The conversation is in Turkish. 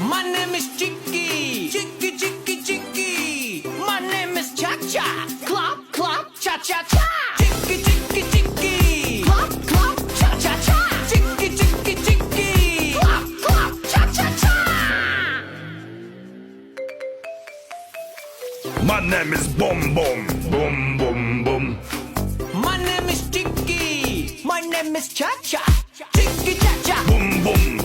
My name is Chicky. Chicky, Chicky, Chicky. My name is Cha Cha. Clap, clap, cha cha cha. Chicky, Chicky, Chicky. Clap, clap, cha cha cha. Chicky, Chicky, Chicky. Clap, clap, cha cha cha. My name is Boom Boom. Boom Boom Boom. My name is Chicky. My name is Cha Cha. Chicky, Cha Cha. Boom Boom.